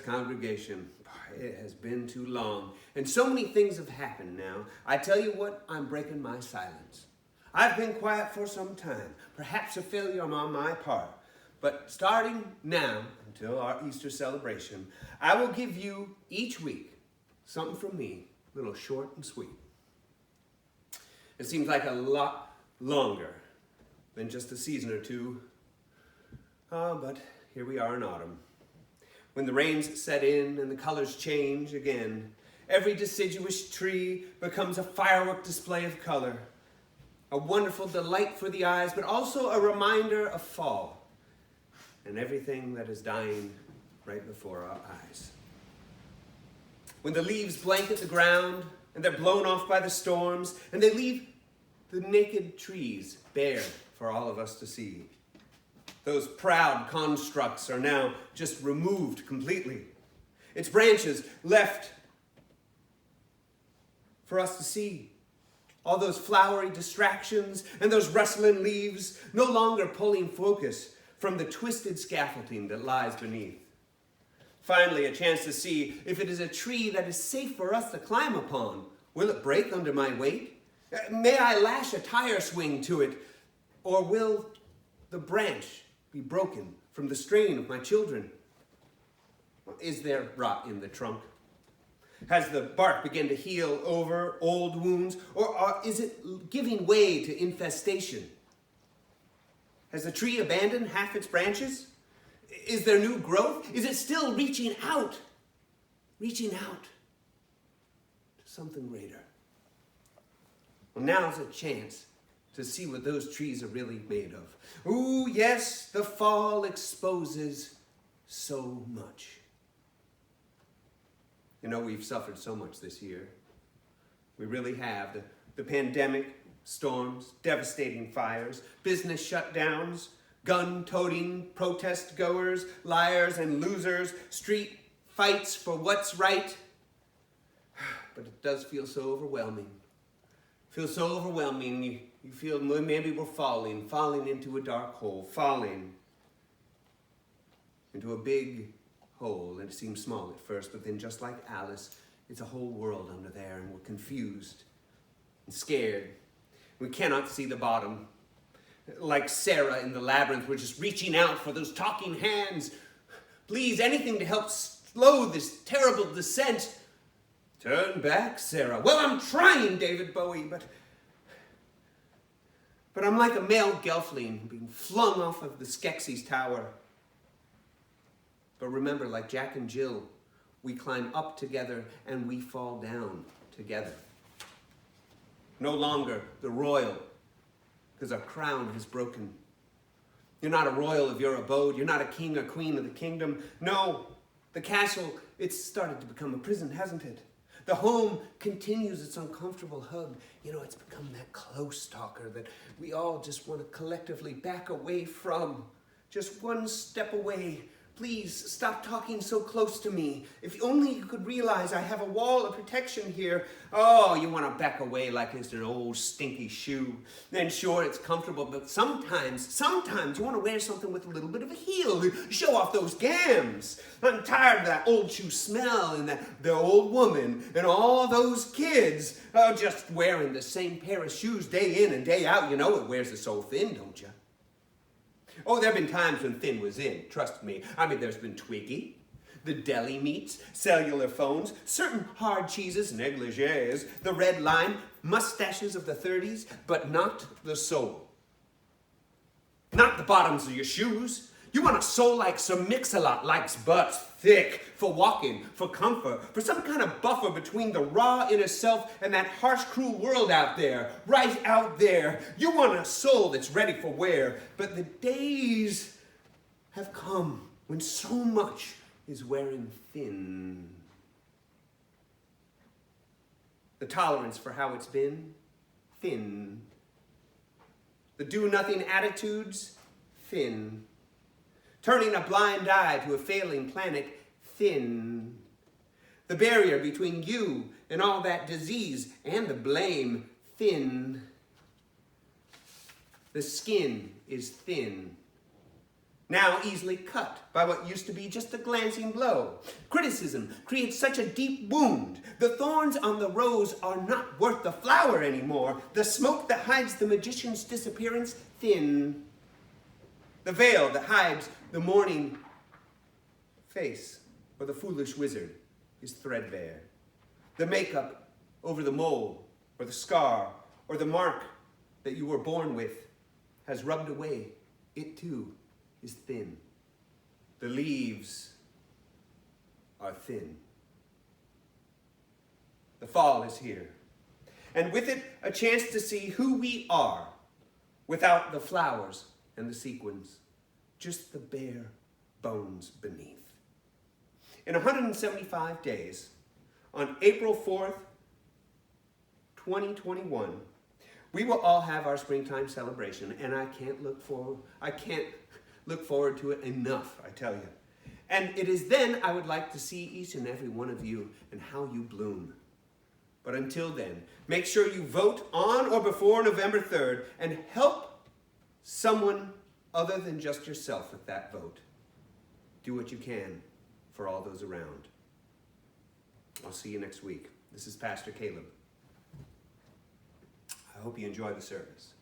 congregation. It has been too long, and so many things have happened now. I tell you what, I'm breaking my silence. I've been quiet for some time, perhaps a failure on my part. But starting now until our Easter celebration, I will give you each week something from me, a little short and sweet. It seems like a lot longer than just a season or two. But here we are in autumn. When the rains set in and the colors change again, every deciduous tree becomes a firework display of color, a wonderful delight for the eyes, but also a reminder of fall and everything that is dying right before our eyes. When the leaves blanket the ground and they're blown off by the storms and they leave the naked trees bare for all of us to see. Those proud constructs are now just removed completely. Its branches left for us to see. All those flowery distractions and those rustling leaves no longer pulling focus from the twisted scaffolding that lies beneath. Finally, a chance to see if it is a tree that is safe for us to climb upon. Will it break under my weight? May I lash a tire swing to it? Or will the branch be broken from the strain of my children? Is there rot in the trunk? Has the bark begun to heal over old wounds? Or is it giving way to infestation? Has the tree abandoned half its branches? Is there new growth? Is it still reaching out? Reaching out to something greater. Well, now's a chance to see what those trees are really made of. Ooh, yes, the fall exposes so much. You know, we've suffered so much this year. We really have. The pandemic, storms, devastating fires, business shutdowns, gun-toting protest goers, liars and losers, street fights for what's right. But it does feel so overwhelming. Feels so overwhelming. You feel maybe we're falling into a dark hole, falling into a big hole. And it seems small at first, but then just like Alice, it's a whole world under there, and we're confused and scared. We cannot see the bottom. Like Sarah in the labyrinth, we're just reaching out for those talking hands. Please, anything to help slow this terrible descent. Turn back, Sarah. Well, I'm trying, David Bowie, but I'm like a male gelfling being flung off of the Skeksis tower. But remember, like Jack and Jill, we climb up together and we fall down together. No longer the royal, because our crown has broken. You're not a royal of your abode. You're not a king or queen of the kingdom. No, the castle, it's started to become a prison, hasn't it? The home continues its uncomfortable hug. You know, it's become that close talker that we all just want to collectively back away from. Just one step away. Please stop talking so close to me. If only you could realize I have a wall of protection here. Oh, you want to back away like it's an old stinky shoe. Then sure, it's comfortable, but sometimes you want to wear something with a little bit of a heel to show off those gams. I'm tired of that old shoe smell and the old woman and all those kids just wearing the same pair of shoes day in and day out. You know it wears us so thin, don't you? Oh, there have been times when thin was in, trust me. I mean, there's been Twiggy, the deli meats, cellular phones, certain hard cheeses, negligees, the red line, mustaches of the 30s, but not the sole. Not the bottoms of your shoes. You want a sole like Sir Mix-a-Lot likes butts, thick, for walking, for comfort, for some kind of buffer between the raw inner self and that harsh, cruel world out there, right out there. You want a soul that's ready for wear, but the days have come when so much is wearing thin. The tolerance for how it's been, thin. The do-nothing attitudes, thin. Turning a blind eye to a failing planet, thin. The barrier between you and all that disease and the blame, thin. The skin is thin. now easily cut by what used to be just a glancing blow. Criticism creates such a deep wound. The thorns on the rose are not worth the flower anymore. The smoke that hides the magician's disappearance, thin. The veil that hides the morning face or the foolish wizard is threadbare. The makeup over the mole or the scar or the mark that you were born with has rubbed away. It too is thin. The leaves are thin. The fall is here, and with it a chance to see who we are without the flowers and the sequins, just the bare bones beneath. In 175 days, on April 4th, 2021, we will all have our springtime celebration, and I can't look forward to it enough, I tell you. And it is then I would like to see each and every one of you and how you bloom. But until then, make sure you vote on or before November 3rd and help someone other than just yourself with that vote. Do what you can for all those around. I'll see you next week. This is Pastor Kaleb. I hope you enjoy the service.